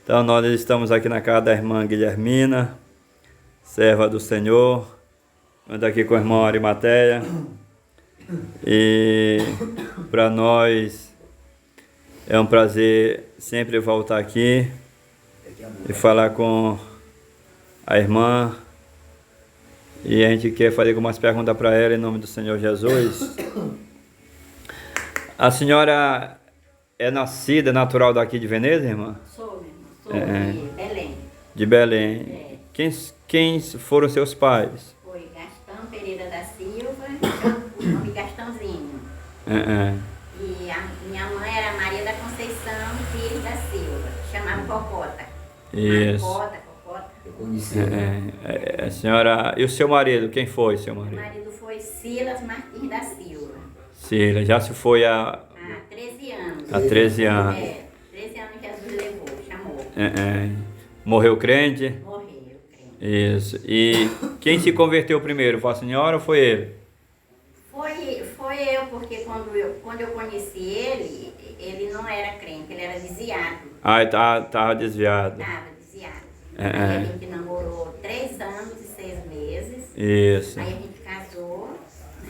Então nós estamos aqui na casa da irmã Guilhermina, serva do Senhor. Estamos aqui com a irmã Arimateia. E para nós é um prazer sempre voltar aqui e falar com a irmã. E a gente quer fazer algumas perguntas para ela em nome do Senhor Jesus. A senhora é nascida, natural daqui de Veneza, irmã? Sou, meu irmão. Sou de Belém. De Belém. É. Quem foram seus pais? Foi Gastão Pereira da Silva, o nome Gastãozinho. E a minha mãe era Maria da Conceição Pires da Silva, chamava Cocota. Isso. Cocota. Eu conheci. A senhora... E o seu marido? Quem foi seu Meu marido? marido foi Silas Martins da Silva, Sim, já se foi há 13 anos. há 13 anos. 13 anos Jesus levou, chamou. Morreu crente? Morreu, crente. Isso. E quem se converteu primeiro? Foi a senhora ou foi ele? Foi eu, porque quando eu conheci ele, ele não era crente, ele era desviado. Ah, ele tava desviado. Estava desviado. É. Aí a gente namorou 3 anos e 6 meses. Isso. Aí a gente casou.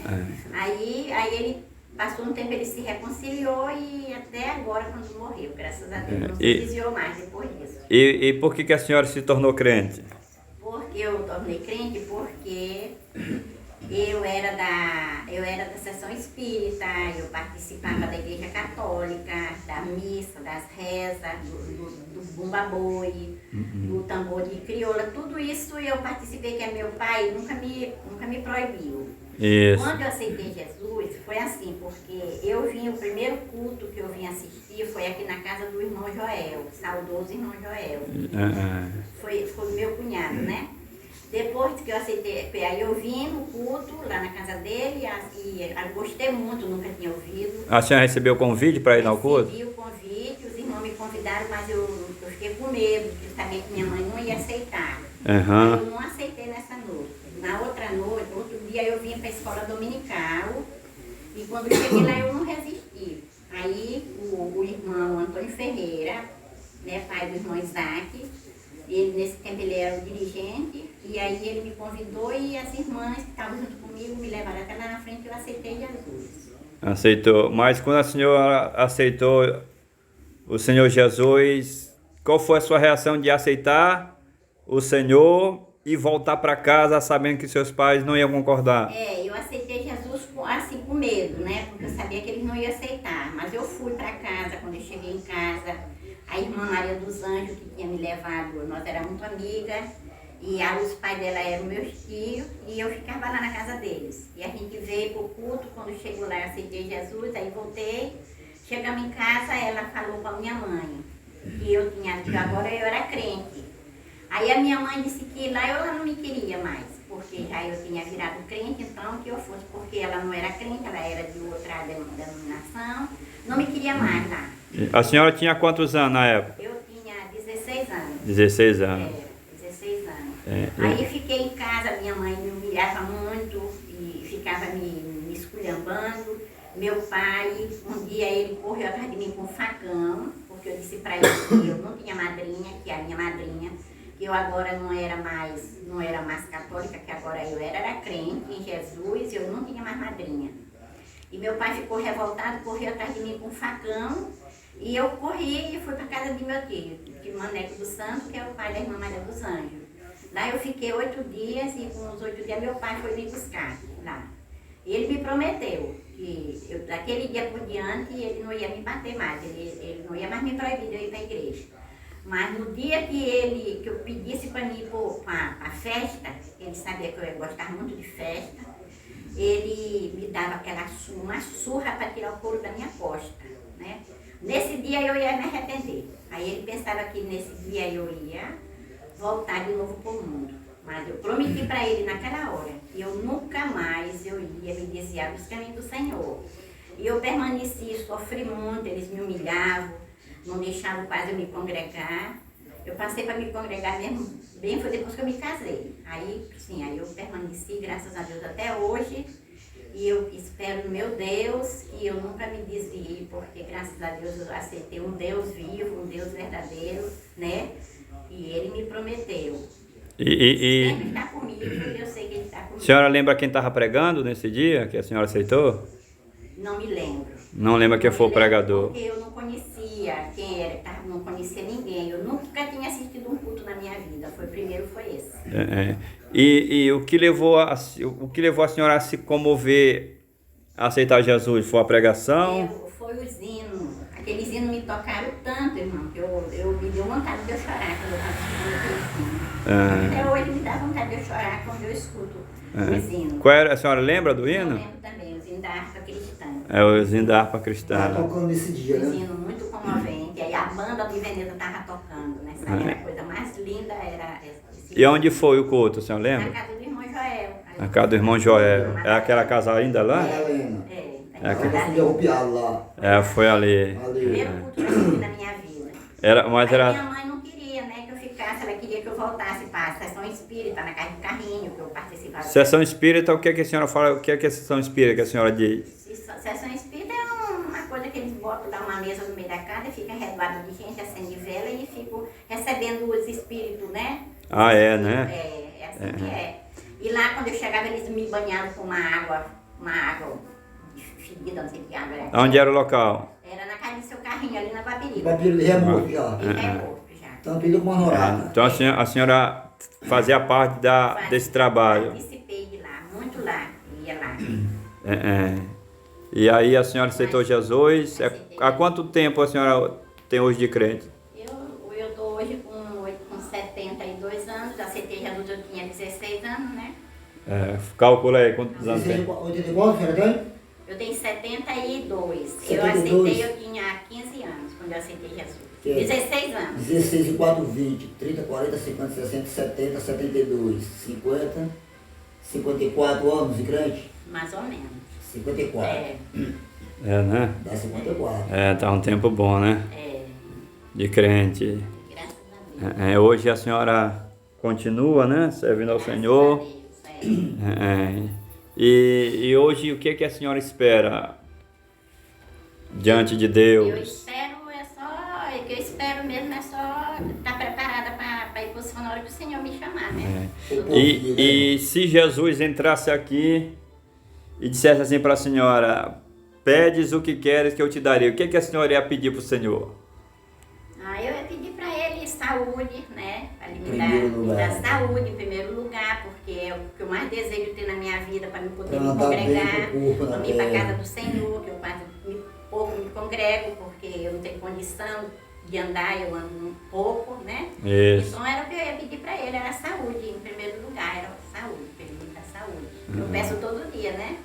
Né? Aí ele passou um tempo, ele se reconciliou e até agora, quando morreu, graças a Deus, não se desviou mais depois disso. E por que a senhora se tornou crente? Porque eu tornei crente porque eu era da sessão espírita, eu participava da igreja católica, da missa, das rezas, do bumba-boi, do tambor de crioula, tudo isso eu participei, que é meu pai, nunca me proibiu. Isso. Quando eu aceitei Jesus, foi assim, porque eu vim, o primeiro culto que eu vim assistir foi aqui na casa do irmão Joel, saudoso irmão Joel. Foi meu cunhado, né? Depois que eu aceitei, aí eu vim no culto, lá na casa dele, e eu gostei muito, nunca tinha ouvido. A senhora recebeu o convite para ir ao culto? Recebi o convite, os irmãos me convidaram, mas eu fiquei com medo, porque eu sabia que minha mãe não ia aceitar. Aí eu não aceitei nessa noite. Na outra noite, outro dia eu vim para a escola dominical, e quando eu cheguei lá eu não resisti. Aí o irmão Antônio Ferreira, né, pai do irmão Isaac, ele, nesse tempo ele era o dirigente, e aí ele me convidou e as irmãs que estavam junto comigo me levaram até lá na frente e eu aceitei Jesus. Aceitou. Mas quando a senhora aceitou o Senhor Jesus, qual foi a sua reação de aceitar o Senhor e voltar para casa sabendo que seus pais não iam concordar? Eu aceitei Jesus assim com medo, né? Porque eu sabia que eles não iam aceitar. Mas eu fui para casa, quando eu cheguei em casa, a irmã Maria dos Anjos, que tinha me levado, nós éramos muito amigas, e os pais dela eram meus tios, e eu ficava lá na casa deles. E a gente veio pro culto, quando chegou lá eu aceitei Jesus, aí voltei, chegamos em casa, ela falou com a minha mãe, que agora eu era crente. Aí a minha mãe disse que lá ela não me queria mais, porque já eu tinha virado crente, então que eu fosse, porque ela não era crente, ela era de outra denominação, não me queria mais lá. A senhora tinha quantos anos na época? Eu tinha 16 anos. 16 anos. 16 anos. Aí fiquei em casa, minha mãe me humilhava muito e ficava me esculhambando. Meu pai, um dia ele correu atrás de mim com um facão, porque eu disse para ele que eu não tinha madrinha, que a minha madrinha, que eu agora não era mais católica, que agora eu era crente em Jesus, e eu não tinha mais madrinha. E meu pai ficou revoltado, correu atrás de mim com um facão, e eu corri e fui para casa de meu tio, de Maneco do Santo, que é o pai da irmã Maria dos Anjos. Lá eu fiquei 8 dias, e com os 8 dias meu pai foi me buscar lá. E ele me prometeu que daquele dia por diante ele não ia me bater mais, ele não ia mais me proibir de eu ir para a igreja. Mas no dia que eu pedisse para mim ir para a festa, ele sabia que eu gostava muito de festa, ele me dava uma surra para tirar o couro da minha costa, né? Nesse dia eu ia me arrepender. Aí ele pensava que nesse dia eu ia voltar de novo para o mundo. Mas eu prometi para ele naquela hora que eu nunca mais eu ia me desviar dos caminhos do Senhor. E eu permaneci, sofri muito, eles me humilhavam, não deixavam quase eu me congregar. Eu passei para me congregar mesmo, foi depois que eu me casei. Aí, sim, aí eu permaneci, graças a Deus, até hoje. E eu espero no meu Deus que eu nunca me desvie, porque graças a Deus eu aceitei um Deus vivo, um Deus verdadeiro, né? E Ele me prometeu. Sempre está comigo e eu sei que Ele está comigo. A senhora lembra quem estava pregando nesse dia que a senhora aceitou? Não me lembro. Não lembra quem foi o pregador? Porque eu não conhecia quem era, não conhecia ninguém. Eu nunca tinha assistido um culto na minha vida. O primeiro foi esse. E o que levou a senhora a se comover a aceitar Jesus? Foi a pregação? Foi o hino. Aqueles hinos me tocaram tanto, irmão, que eu me deu vontade de eu chorar quando eu estava escutando aquele hino. Até hoje me dá vontade de eu chorar quando eu escuto os hinos. Qual era, a senhora lembra do hino? Eu lembro também, os hinos da harpa cristã. É o hino da harpa cristã. Estava tocando nesse dia, Um né? hino muito comovente. Aí a banda do Veneza estava tocando, né? Sabe? A coisa mais linda era esse E onde foi o culto, a senhora na lembra? casa do irmão Joel. Na casa do irmão Joel. É aquela casa ainda lá? Helena. É, Ela foi derrubiada lá. Foi ali. primeiro culto que eu tive na minha vida. Mas Aí era... minha mãe não queria, né, que eu ficasse, ela queria que eu voltasse para a sessão espírita, na casa do carrinho, que eu participava. Sessão espírita, o que a senhora fala? O que é sessão espírita que a senhora diz? Sessão espírita é uma coisa que eles botam, dá uma mesa no meio da casa e fica redoado de gente, acende vela e fico recebendo os espíritos, né? Né? É assim que é. E lá quando eu chegava eles me banhavam com uma água fedida, não sei que água era. Onde era o local? Era na casa do seu carrinho, ali na Guapiri. Ele é morto já. Ele é morto já. Tanto ele como a Norada. Então a senhora fazia parte desse trabalho. Participei de lá, muito lá, ia lá. E aí a senhora aceitou Jesus. Há quanto tempo a senhora tem hoje de crente? Eu estou hoje com 72 anos, aceitei Jesus, eu tinha 16 anos, né? Calcula aí quantos anos tem. 84, a senhora tem? Eu tenho 72. 72. Eu aceitei, eu tinha 15 anos quando eu aceitei Jesus. 16 anos. 16 e 4, 20, 30, 40, 50, 60, 70, 72, 50, 54 anos de crente? Mais ou menos. 54. Né? Dá 54. Tá um tempo bom, né? De crente. Graças a Deus. Hoje a senhora continua, né? Servindo ao Senhor. Graças a Deus, E hoje o que a senhora espera diante de Eu Deus? espero mesmo é só estar preparada para ir posição na hora que o Senhor me chamar, né? E se Jesus entrasse aqui e dissesse assim para a senhora: pedes o que queres que eu te darei, o que a senhora ia pedir para o Senhor? Eu ia pedir para ele saúde, né? Para ele Primeiro me dar lugar. saúde em primeiro lugar, porque é o que eu mais desejo ter na minha vida, para me poder Pra me andar bem congregar, com o corpo na para ir para a terra. casa do Senhor, que eu quase pouco me congrego, porque eu não tenho condição de andar, eu ando pouco, né? Isso. Então era o que eu ia pedir para ele, era saúde em primeiro lugar, era saúde, para ele me dar saúde. Eu peço todo dia, né?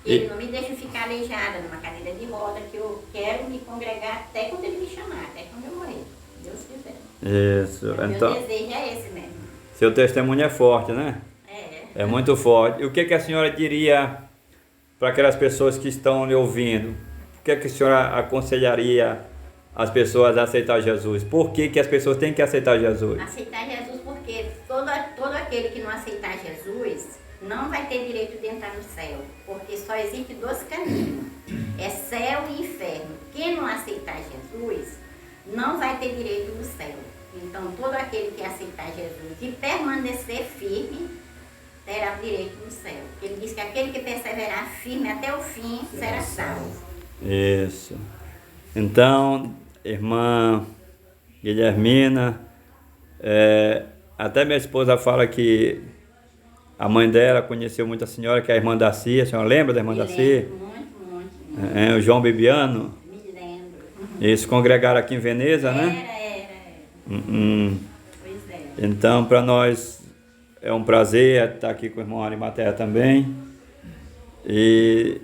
Ele não me deixa ficar aleijada numa cadeira de roda, que eu quero me congregar até quando ele me chamar, até quando eu morrer. Deus quiser. Isso. Meu Então, desejo é esse mesmo. seu testemunho é forte, né? É muito forte. E o que a senhora diria para aquelas pessoas que estão lhe ouvindo? O que a senhora aconselharia as pessoas a aceitar Jesus? Por que as pessoas têm que aceitar Jesus? Aceitar Jesus porque todo aquele que não aceitar Jesus não vai ter direito de entrar no céu. Porque só existe dois caminhos. É céu e inferno. Quem não aceitar Jesus não vai ter direito no céu. Então todo aquele que aceitar Jesus e permanecer firme terá direito no céu. Ele diz que aquele que perseverar firme até o fim será salvo. Isso. Então, irmã Guilhermina, até minha esposa fala que a mãe dela conheceu muito a senhora, que é a irmã Daci. A senhora lembra da irmã Me Daci? lembro, muito. O João Bibiano. Me lembro. Eles congregaram aqui em Veneza, né? Era. Pois é. Então, para nós é um prazer estar aqui com o irmão Arimatea também. E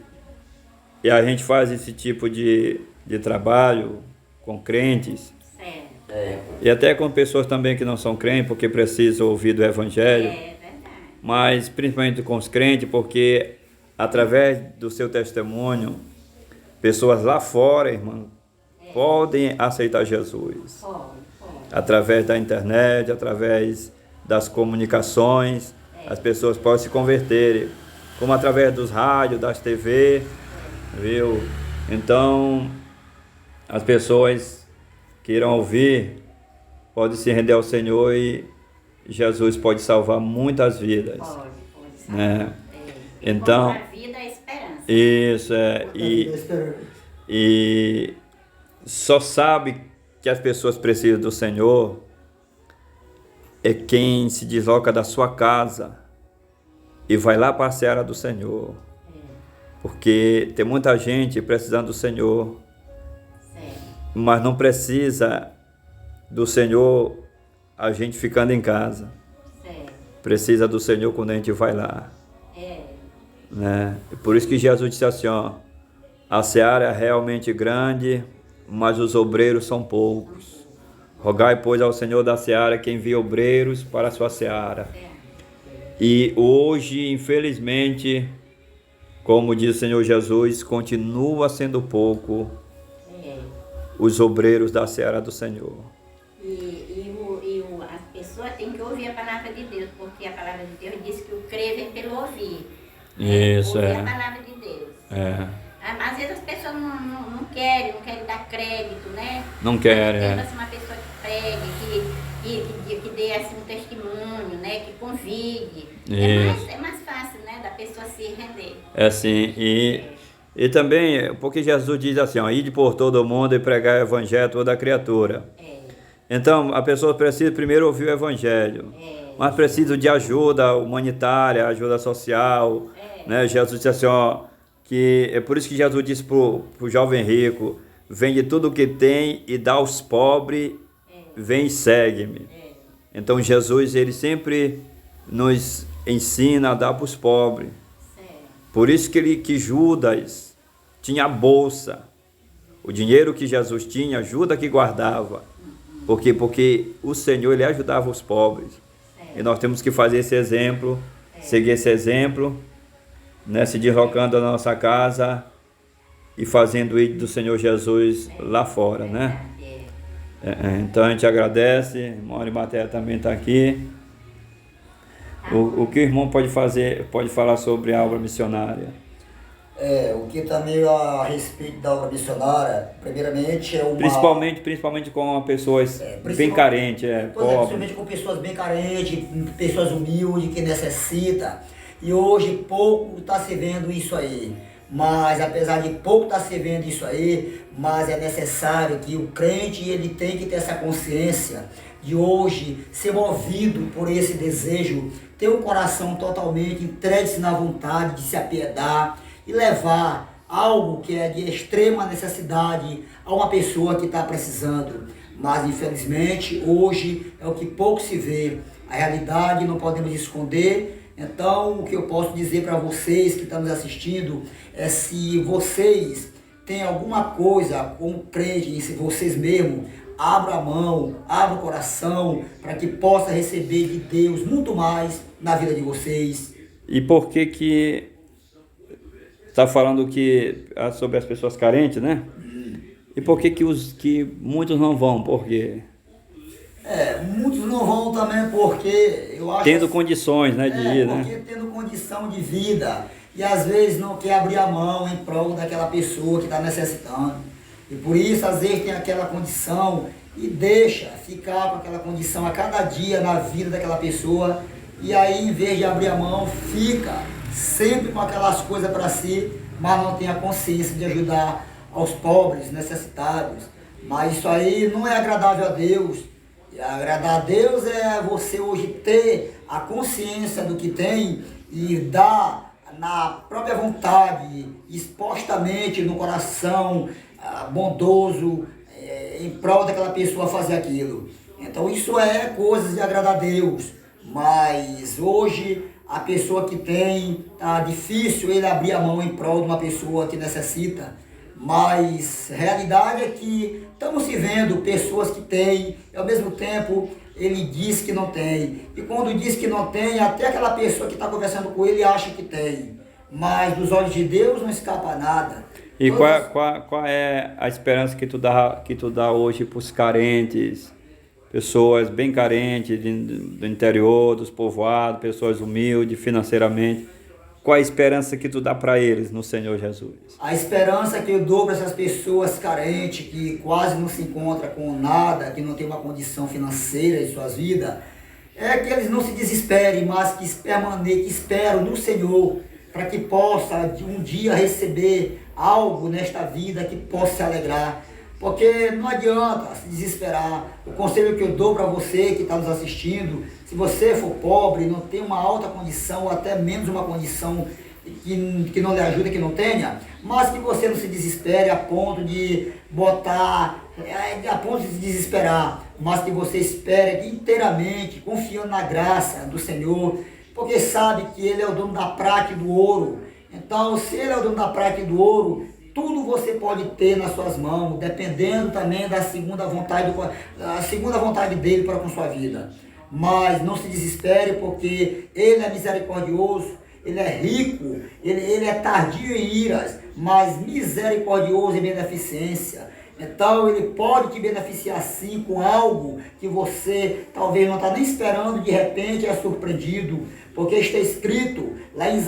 a gente faz esse tipo de trabalho com crentes. Certo. E até com pessoas também que não são crentes, porque precisam ouvir do Evangelho. É verdade. Mas principalmente com os crentes, porque através do seu testemunho, pessoas lá fora, irmão, podem aceitar Jesus. Pode. Através da internet, através das comunicações, as pessoas podem se converter como através dos rádios, das TV, viu? Então, as pessoas que irão ouvir podem se render ao Senhor e Jesus pode salvar muitas vidas. Pode salvar. Né? Então, a vida é esperança. Isso, e só sabe que as pessoas precisam do Senhor é quem se desloca da sua casa e vai lá para a seara do Senhor. Porque tem muita gente precisando do Senhor, mas não precisa do Senhor a gente ficando em casa. Precisa do Senhor quando a gente vai lá. Né? E por isso que Jesus disse assim, ó, a seara é realmente grande, mas os obreiros são poucos. Rogai, pois, ao Senhor da seara que envie obreiros para a sua seara. E hoje, infelizmente, como diz o Senhor Jesus, continua sendo pouco os obreiros da seara do Senhor. A pessoa tem que ouvir a palavra de Deus, porque a palavra de Deus diz que o crer vem pelo ouvir. Isso, ouvir a palavra de Deus. Às vezes as pessoas não querem dar crédito, né? Não querem, Tem assim, uma pessoa que pregue, que dê assim, um testemunho, né? Que convide. É mais fácil, né? Da pessoa se render. É assim, e também, porque Jesus diz assim, ó, ide por todo o mundo e pregar o evangelho a toda criatura. Então, a pessoa precisa primeiro ouvir o evangelho, mas precisa de ajuda humanitária, ajuda social, né? Jesus disse assim, ó, que é por isso que Jesus disse pro jovem rico, vende tudo o que tem e dá aos pobres, vem e segue-me. Então Jesus, ele sempre nos ensina a dar para os pobres. Por isso que Judas tinha a bolsa, o dinheiro que Jesus tinha, Judas que guardava. Porque o Senhor, ele ajudava os pobres. E nós temos que fazer esse exemplo, seguir esse exemplo, né, se deslocando da nossa casa e fazendo o do Senhor Jesus lá fora, né? Então a gente agradece, o irmão Arimateia também está aqui. O que o irmão pode falar sobre a obra missionária? O que também a respeito da obra missionária, primeiramente é uma... Principalmente com pessoas bem carentes, pobres. Principalmente com pessoas bem carentes, pessoas humildes, que necessitam. E hoje pouco está se vendo isso aí. Mas apesar de pouco estar se vendo isso aí, mas é necessário que o crente ele tem que ter essa consciência de hoje ser movido por esse desejo, ter um coração totalmente entregue na vontade de se apiedar e levar algo que é de extrema necessidade a uma pessoa que está precisando. Mas infelizmente hoje é o que pouco se vê, a realidade não podemos esconder. Então o que eu posso dizer para vocês que estão nos assistindo é, se vocês têm alguma coisa como crente em vocês mesmos, abra a mão, abra o coração para que possa receber de Deus muito mais na vida de vocês. E por que está falando sobre as pessoas carentes, né? E por que muitos não vão? Por quê? Muitos não vão também porque eu acho... Tendo condições, né, de ir, né? Porque tendo condição de vida e às vezes não quer abrir a mão em prol daquela pessoa que está necessitando. E por isso às vezes tem aquela condição e deixa ficar com aquela condição a cada dia na vida daquela pessoa. E aí em vez de abrir a mão, fica sempre com aquelas coisas para si, mas não tem a consciência de ajudar aos pobres, necessitados. Mas isso aí não é agradável a Deus. E agradar a Deus é você hoje ter a consciência do que tem e dar na própria vontade, expostamente no coração bondoso, em prol daquela pessoa fazer aquilo. Então isso é coisas de agradar a Deus. Mas hoje a pessoa que tem, tá difícil ele abrir a mão em prol de uma pessoa que necessita. Mas a realidade é que estamos se vendo pessoas que têm, e ao mesmo tempo ele diz que não tem. E quando diz que não tem, até aquela pessoa que está conversando com ele acha que tem. Mas dos olhos de Deus não escapa nada. E qual é a esperança que tu dá hoje para os carentes? Pessoas bem carentes do interior, dos povoados, pessoas humildes financeiramente. Qual a esperança que tu dá para eles no Senhor Jesus? A esperança que eu dou para essas pessoas carentes, que quase não se encontram com nada, que não tem uma condição financeira em suas vidas, é que eles não se desesperem, mas que esperam no Senhor, para que possa um dia receber algo nesta vida que possa se alegrar. Porque não adianta se desesperar. O conselho que eu dou para você que está nos assistindo, se você for pobre, não tem uma alta condição, ou até menos uma condição que não lhe ajuda, que não tenha, mas que você não se desespere a ponto de a ponto de se desesperar, mas que você espere inteiramente, confiando na graça do Senhor, porque sabe que Ele é o dono da prata e do ouro. Então, se Ele é o dono da prata e do ouro, tudo você pode ter nas suas mãos, dependendo também da segunda vontade dele para com sua vida. Mas não se desespere, porque Ele é misericordioso, Ele é rico, ele é tardio em iras, mas misericordioso em beneficência. Então Ele pode te beneficiar sim com algo que você talvez não está nem esperando, de repente é surpreendido, porque está escrito lá em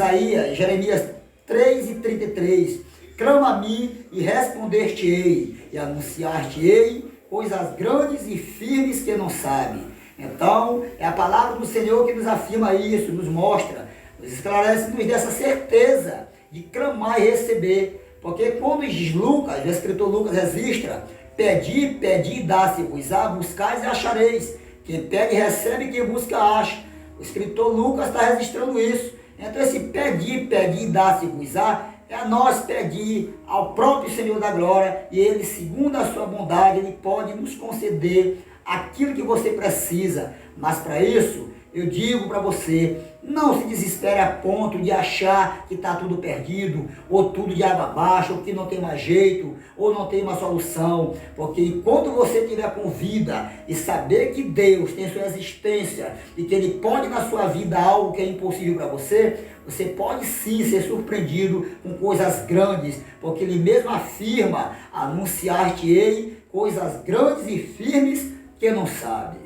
Jeremias 3:33, clama a mim e responder-te-ei, e anunciar-te-ei coisas grandes e firmes que não sabe. Então, é a palavra do Senhor que nos afirma isso, nos mostra, nos esclarece, nos dá essa certeza de clamar e receber. Porque quando diz Lucas, o escritor Lucas registra, pedi, e dá-se-vos-á, buscais e achareis. Quem pede recebe, quem busca acha. O escritor Lucas está registrando isso. Então esse pedi, e dá-se-vos-á, é a nós pedir ao próprio Senhor da glória, e Ele, segundo a sua bondade, Ele pode nos conceder aquilo que você precisa. Mas para isso, eu digo para você, não se desespere a ponto de achar que está tudo perdido, ou tudo de água abaixo, ou que não tem mais jeito, ou não tem uma solução. Porque enquanto você estiver com vida e saber que Deus tem sua existência e que Ele pode na sua vida algo que é impossível para você, você pode sim ser surpreendido com coisas grandes, porque Ele mesmo afirma, anunciar-te-ei coisas grandes e firmes que não sabe.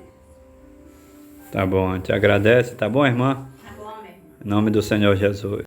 Tá bom, te agradece, tá bom, irmã? Tá bom, meu irmão. Em nome do Senhor Jesus.